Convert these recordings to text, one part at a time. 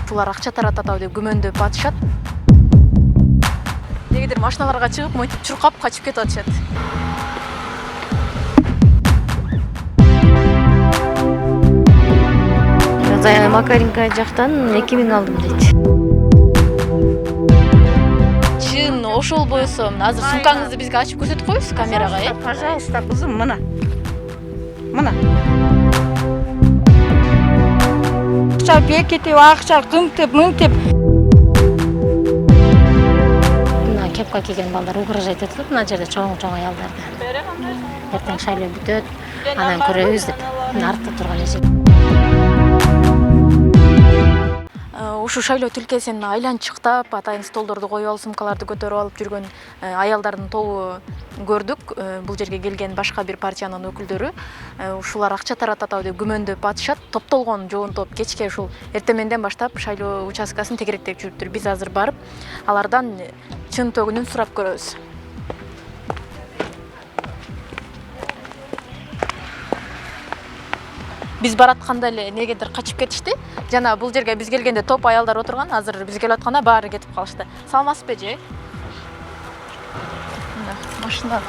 ушулар акча таратат деп күмөндөп атышат. Негедир машиналарга чыгып, монтип чуркап качып кетип атышат. Макаренко жактан 2000 алдым дейт. Чын ошол болсо, азыр сумкаңызды бизге ачып көрсөтүп коесуз камерага, Пожалуйста, кызым, мына. Мына. Акча бекитип, акча кымтып, мынтып. Мына кепка кийген балдар угрожать этип, мына жерде чоң аялдарды. Эртең шайлоо бүтөт, анан көрөбүз деп. Мына артта турган эже. Ушу шайлоо тилкесин айланчыктап, атайын столдорду коюп алып, сумкаларды көтөрүп алып жүргөн аялдардын тобу көрдүк. Бул жерге келген башка бир партиянын өкүлдөрү ушулар акча таратат деп күмөндөп атышат. Топтолгон жоон топ кечке ушул эртеменден баштап шайлоо участкасын тегеректеп жүрүптүр. Биз азыр барып, алардан чын төгүнүн сурап көрөбүз. Биз баратканда эле негедир качып кетишти. Жана бул жерге биз келгенде топ аялдар отурган, азыр биз келип атканда баары кетип калышты. Саламатсызбы эже? Мына машина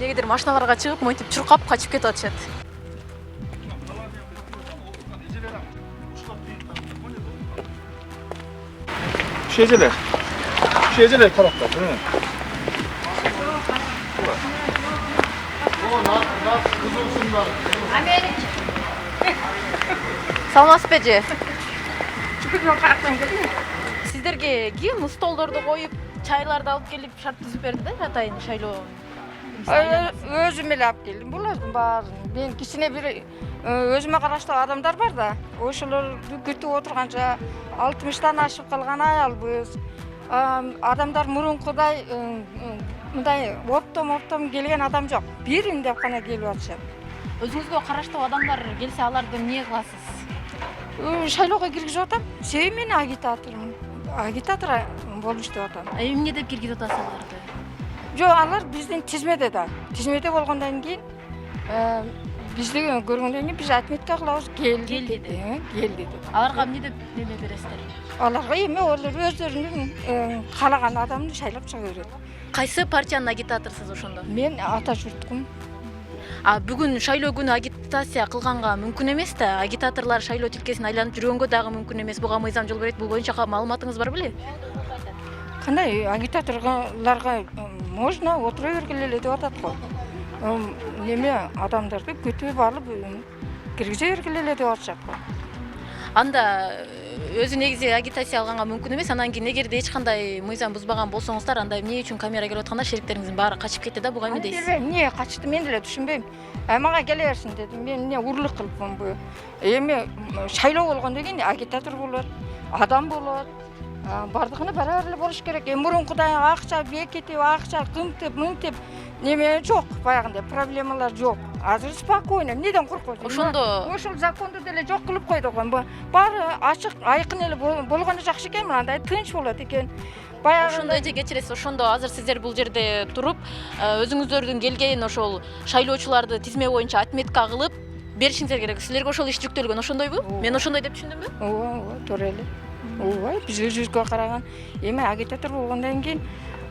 негедир машиналарга чыгып, монтип чуркап качып кетип атышат. Şeceler tarafta. Саламатсызбы эже? Сиздерге ким столдорду коюп, чайларды алып келип шарт түзүп берди да, атайын шайлоо? Өзүм эле алып келдим булардын баарын. Мен кичине бир өзүмө караштуу адамдар бар да, ошолорду күтүп отурганча 60тан ашып калган аялбыз. Адамдар мурункудай мындай оптом келген адам жок. Бирин деп гана келип атышат. Өзүңүзгө караштуу адамдар келсе, аларды эмне кыласыз? Шайлоого киргизип атам. Себеби мен агитатормун. Агитатор болуш деп атам. Эмне деп киргизип атасыз аларды? Жок, алар биздин тизмеде да. Тизмеде болгондон кийин бизди көргөндөн кийин биз отметка кылабыз. Келди деп. Аларга эмне деп неме бересиздер? Аларга эми олар өздөрүнүн каалаган адамды шайлап чыга берет. Кайсы партиянын агитаторсуз ошондо? Мен ата журткум. Бүгүн шайлоо күнү агитация кылганга мүмкүн эмес да, агитаторлор шайлоо тилкесин айланып жүргөнгө дагы мүмкүн эмес. Буга мыйзам жол берет. Бул боюнча маалыматыңыз бар беле? Кандай агитаторлорго можно отура бергиле эле деп атат го. Неме адамдарды күтүп алып киргизе бергиле эле деп атышат го. Анда өзү негизи агитация алганга мүмкүн эмес. Анан кийин эгерде эч кандай мыйзам бузбаган болсоңуздар, анда эмне үчүн камера келип атканда шериктериңиздин баары качып кетти да, буга эмне дейсиз? Эмне качты, мен деле түшүнбөйм. Мага келе берсин дедим. Мен эмне урлук кылыпмын бу? Эми шайлоо болгондон кийин агитатор болот, адам болот. Бардыгына барабар эле болуш керек. Мурункудай акча бекитип, акча кымтып, мынтып неме жок, баягындай проблемалар жок. Азыр спокойно, эмнеден коркосуз? Ошондо ошол законду деле жок кылып койдук го. Баары ачык, айкын эле болгону жакшы экен, мындай тынч болот экен. Ошондо эже кечиресиз, ошондо азыр сиздер бул жерде туруп, өзүңүздөрдүн келген ошол шайлоочуларды тизме боюнча отметка кылып беришиңиздер керек. Силерге ошол иш жүктөлгөн, ошондойбу? Мен ошондой деп түшүндүмбү? Ооба, туура эле. Ооба, биз өзүбүзгө караган. Эми агитатор болгондон кийин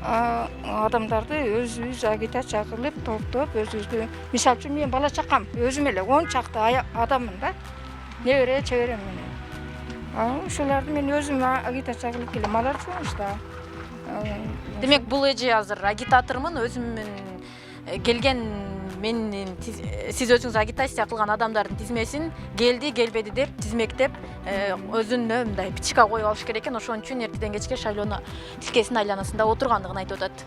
адамдарды өзүбүз агитация кылып, топтоп, өзүбүздү, мисалы үчүн мен бала чакам, өзүм эле 10 чакты адаммын да. Небере, чеберем менен. Ошолорду мен өзүм агитация кылып келем, алар жумушта. Демек, бул эже азыр агитатормун, өзүмүн келген менин сиз өзүңүз агитация кылган адамдардын тизмесин келди, келбеди деп тизмектеп, өзүнө мындай пичка коюп алыш керек экен. Ошон үчүн эртеден кечке шайлоо тилкесинин айланасында отургандыгын айтып атат.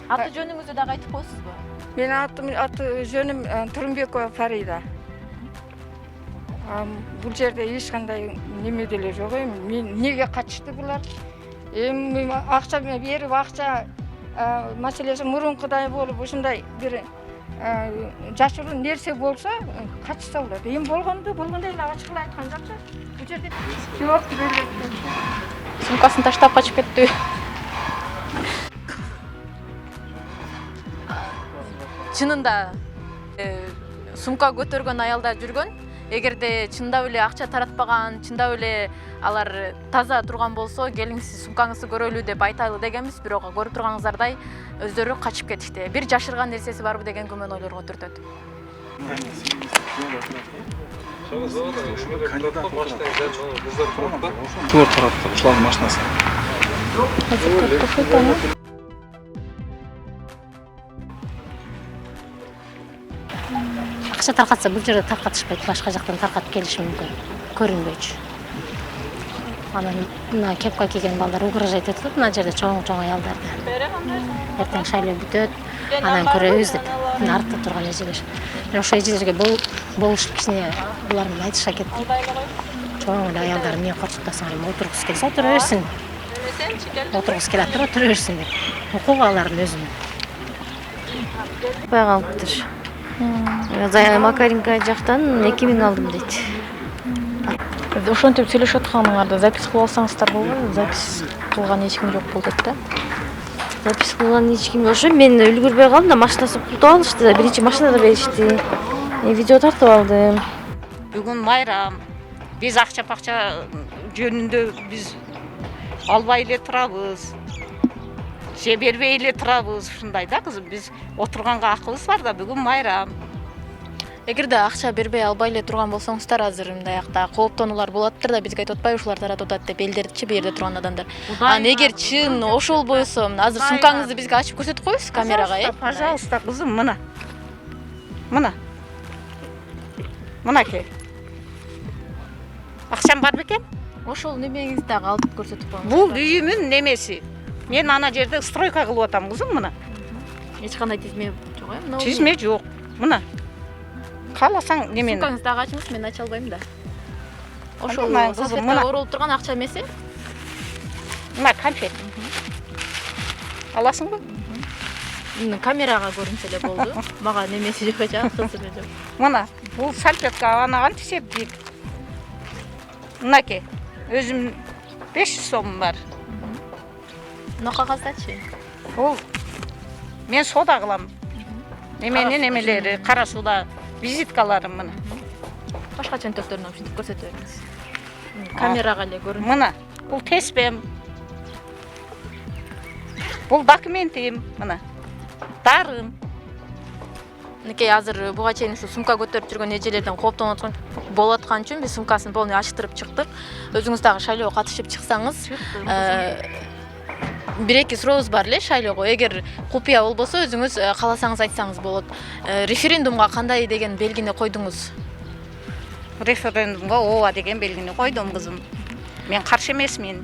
Аты жөнүңүздү дагы айтып коесузбу? Менин аты жөнүм Турумбекова Фарида. Бул жерде эч кандай неме деле жок. Мен неге качышты булар? Эми акча берип, акча маселеси мурункудай болуп, ушундай бир жашыруун нерсе болсо, качса болот. Эми болгондой эле ачык айткан жакчы. Бул жерде жооп берет. Сумкасын таштап качып кетти. Чынында сумка көтөргөн аялдар жүргөн. Эгерде чындап эле акча таратпаган, чындап эле алар таза турган болсо, келиңиз сумкаңызды көрөлү деп айтайлы дегенбиз, бирок көрүп турганыңыздардай өздөрү качып кетишти. Бир жашырган нерсеси барбы деген күмөн ойлорго түртөт. Тур таратты, ушулардын машинасы. Акча таркатса бул жерде таркатышпайт, башка жактан таркатып келиши мүмкүн. Көрүнбөйчү. Анан мына кепка кийген балдар угрожать этип, мына жерде чоң аялдарды. Эртең шайлоо бүтөт, анан көрөбүз деп. Мына артта турган эжелер. Ошо эжелерге болуш кичине булардын айтыша кетти. Чоң эле аялдар эмне коркутасың, отургусу келсе отура берсин. Отургусу келип туруп отура берсин деп. Укугу алардын өзүнүн. Бай калыптыр. Макаренко жактан 2000 алдым дейт. Ошентип сүйлөшүп атканыңарда запись кылып алсаңыздар болбойбу? Запись кылган эч ким жок болду дейт да. Запись кылган эч ким ошо мен үлгүрбөй калдым да, машинасын кутуп алышты да, биринчи машинада беришти. Видео тартып алдым. Бүгүн майрам. Биз акча-пакча жөнүндө биз албай эле турабыз. Же бербей эле турабыз, ушундай да кызым. Биз отурганга акыбыз бар да, бүгүн майрам. Эгерде акча бербей албай эле турган болсоңуздар, азыр мындайакта кооптонуулар болоттур да, бизге айтып атпайбы, ушулар таратып атат деп элдертичи бу жерде турган адамдар. Анан эгер чын ошол болсо, азыр сумкаңызды бизге ачып көрсөтүп коюңуз камерага, Пожалуйста, кызым, мына. Мынакей. Акчам бар бекен? Ошол немеңизди дагы алып көрсөтүп коюңуз. Бул үйүмүн немеси. Мен ана жерде стройка кылып атам, кызым, мына. Эч кандай тизме жок, э? Тизме жок. Мына. Кааласаң немени. Сумкаңызды дагы ачыңыз, мен ача албайм да. Ошол Мына, кызым, салфетка мына. оролуп турган акча эмеси? Мына конфет. Аласыңбы? Камерага көрүнсө эле болду. Мага немеси жок эче, акчасы эле жок. Мына, бул салфетка анаган тисептик. Мынакей. Өзүм 500 сом бар. Мына кагаздачы? Бул мен сода кылам. Немелери, кара суда визиткаларым мына. Башка чөнтөктөрүн ушинтип көрсөтө бериңиз. Камерага эле көрүнсө. Мына, бул теспем. Бул документим, мына. Дарым. Мынакей азыр буга чейин сумка көтөрүп жүргөн эжелерден кооптонуп болуп аткан үчүн биз сумкасын полный ачтырып чыктык. Өзүңүз дагы шайлоого катышып чыксаңыз, бир-эки сурообуз бар эле шайлоого. Эгер купуя болбосо, өзүңүз кааласаңыз айтсаңыз болот. Референдумга кандай деген белгини койдуңуз? Референдумга ооба деген белгини койдум, кызым. Мен каршы эмесмин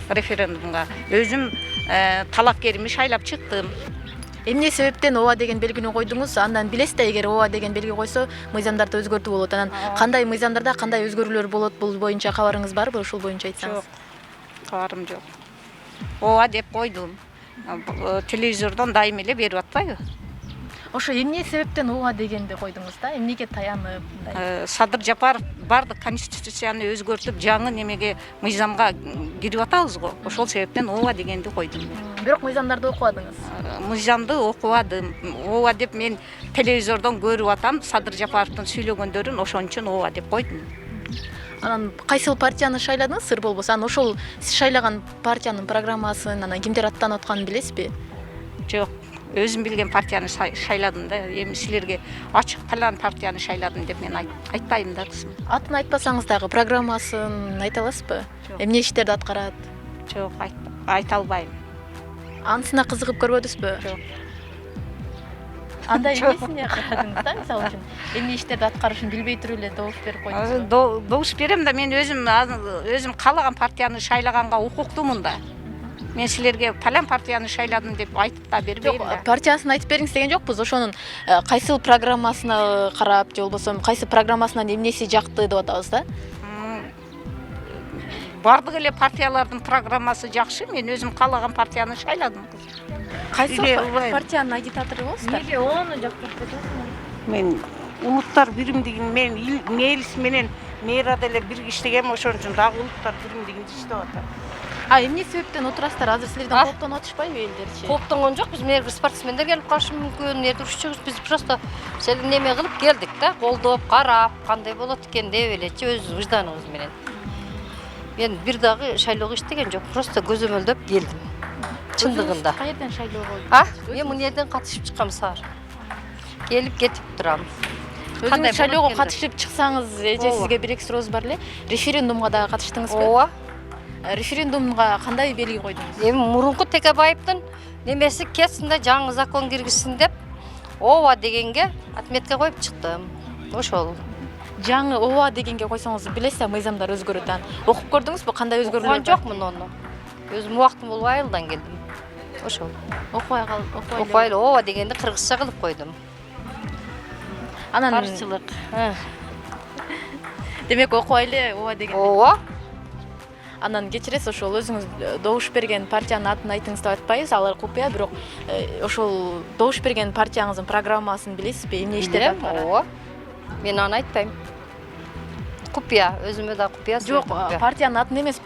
референдумга. Өзүм талапкеримди шайлап чыктым. Эмне себептен ооба деген белгини койдуңуз? Андан билесиз да, эгер ооба деген белги койсо, мыйзамдарды өзгөртүү болот. Анан кандай мыйзамдарда кандай өзгөрүүлөр болот? Бул боюнча кабарыңыз барбы? Ушул боюнча айтсаңыз. Жок. Кабарым жок. Ооба деп койдум. Телевизордон дайым эле берип атпайбы? Ошо эмне себептен ооба дегенди койдуңуз да? Эмнеге таянып? Садыр Жапаров бардык конституцияны өзгөртүп, жаңы немеге мыйзамга кирип атабыз го. Ошол себептен ооба дегенди койдум. Бирок мыйзамдарды окубадыңыз. Мыйзамды окубадым. Ооба деп мен телевизордон көрүп атам, Садыр Жапаровдун сүйлөгөндөрүн, ошон үчүн ооба деп койдум. Анан кайсыл партияны шайладыңыз, сыр болбосо? Анан ошол сиз шайлаган партиянын программасын, анан кимдер аттанып атканын билесизби? Жок. Өзүм билген партияны шайладым да. Эми силерге ачык талан партияны шайладым деп мен айтпайм да, кызым. Атын айтпасаңыз дагы программасын айта аласызбы? Эмне иштерди аткарат? Жок, айта албайм. Анысына кызыгып көрбөдүңүзбү? Жок. Анда эмнесине карадыңыз да, мисалы үчүн? Эмне иштерди аткарышын билбей туруп эле добуш берип койдуңузбу? Добуш берем да, мен өзүм каалаган партияны шайлаганга укуктумун да. Мен силерге палан партияны шайладым деп айтып да бербейм да. Жок, партиясын айтып бериңиз деген жокпуз. Ошонун кайсыл программасына карап, же болбосо кайсы программасынан эмнеси жакты деп атабыз да? Бардык эле партиялардын программасы жакшы. Мен өзүм каалаган партияны шайладым. Кайсыл партиянын агитатору болсуздар? Неге onu жактырып кетесиң? Мен улуттар биримдигин мен мээрис менен мээрада эле бирге иштегем, ошон үчүн дагы улуттар биримдигин иштеп атам. Эмне себептен отурасыздар? Азыр силерден кооптонуп атышпайбы элдерчи? Кооптонгон жок, биз мына спортсмендер келип калышы мүмкүн, урушчубуз, биз просто неме кылып келдик да, колдоп, карап, кандай болот экен деп элечи өз выжданыбыз менен. Мен бир дагы шайлоого иштеген жок, просто көзөмөлдөп келдим. Чындыгында. Каерден шайлоого? Мен мына жерден катышып чыккам саар. Келип кетип турам. Өзүңүз шайлоого катышып чыксаңыз, эже сизге бир эки сурообуз бар эле. Референдумга да катыштыңызбы? Ооба. Референдумга кандай белги койдуңуз? Эми мурунку Текебаевдин немеси кетсин да жаңы закон киргизсин деп ооба дегенге отметка коюп чыктым. Ошол. Жаңы ооба дегенге койсоңуз, билесиз, мыйзамдар өзгөрөт. Окуп көрдүңүзбү, кандай өзгөрүүлөр бар? Окуган жокмун аны. Өзүм убактым болбой айылдан келдим. Ошол. Окубай эле ооба дегенди кыргызча кылып койдум. Анан Каршылык. Демек окубай эле ооба деген. Ооба. Анан кечиресиз, ошол өзүңүз добуш берген партиянын атын айтыңыз деп атпайбыз, алар купуя, бирок ошол добуш берген партияңыздын программасын билесизби? Эмне иштеп атканын? Ооба. Мен аны айтпайм. Купуя, өзүмө да купуя. Жок, партиянын атын эмес,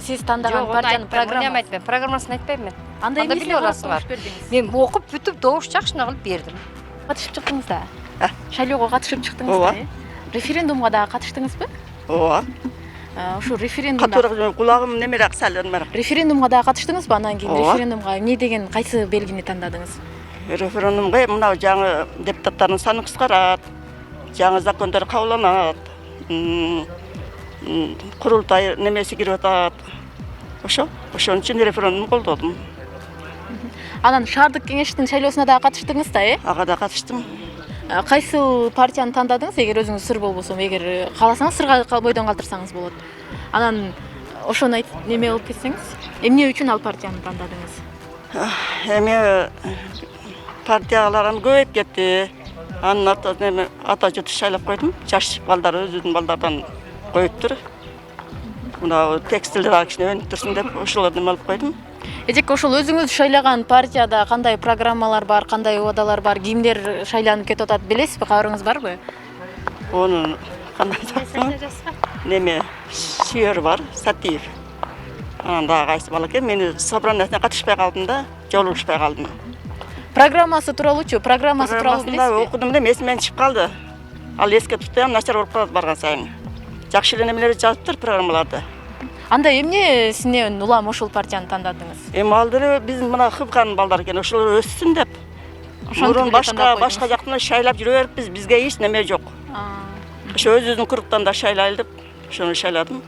сиз тандаган партиянын программасын. Айтпайм, программасын айтпайм мен. Анда эмне биле аласыңар. Мен окуп бүтүп добуш жакшына кылып бердим. Катышып чыктыңыз да? Шайлоого катышып чыктыңыз да? Референдумга да катыштыңызбы? Ооба. Ошо референдумда Катуураак кулагым немерак салынмар. Референдумга да катыштыңызбы? Анан кийин референдумга эмне деген кайсы белгини тандадыңыз? Референдумга мына жаңы депутаттардын саны кыскарат, жаңы закондор кабылданат, курултай немеси кирип атат. Ошон үчүн референдум колдодум. Анан шаардык кеңештин шайлоосуна да катыштыңыз да, Ага да катыштым. Кайсы партияны тандадыңыз? Эгер өзүңүз сыр болбосо, эгер кааласаңыз сырга бойдон калтырсаңыз болот. Анан ошону неме кылып кетсеңиз, эмне үчүн ал партияны тандадыңыз? Эми партияларым көбөйүп кетти. Анын ата журту шайлап койдум. Жаш балдар өзүнүн балдардан коюптур. Мына текстилдер кичине өнүп турсун деп ошолорду алып койдум. Эжеке, ошол өзүңүз шайлаган партияда кандай программалар бар, кандай убадалар бар, кимдер шайланып кетип атат, билесизби, кабарыңыз барбы? Onun неме сүйөр бар, Сатиев. Анан дагы кайсы бала экен, мен собраниясына катышпай калдым да, жолугушпай калдым. Программасы тууралуучу, программасы тууралуу билесизби? Окудум да, эсимден чыгып калды. Ал эске туруп начар болуп калат барган сайын. Жакшы эле немелер жазыптыр программаларда. Анда эмне сизден улам ошол партияны тандадыңыз? Эми ал деле биздин мына ХБКнын балдары экен, ошолор өссүн деп. Мурун башка жактан шайлап жүрө бериппиз, бизге эч неме жок. Ошо өзүбүздүн кругтан да шайлайлы деп, ошону шайладым.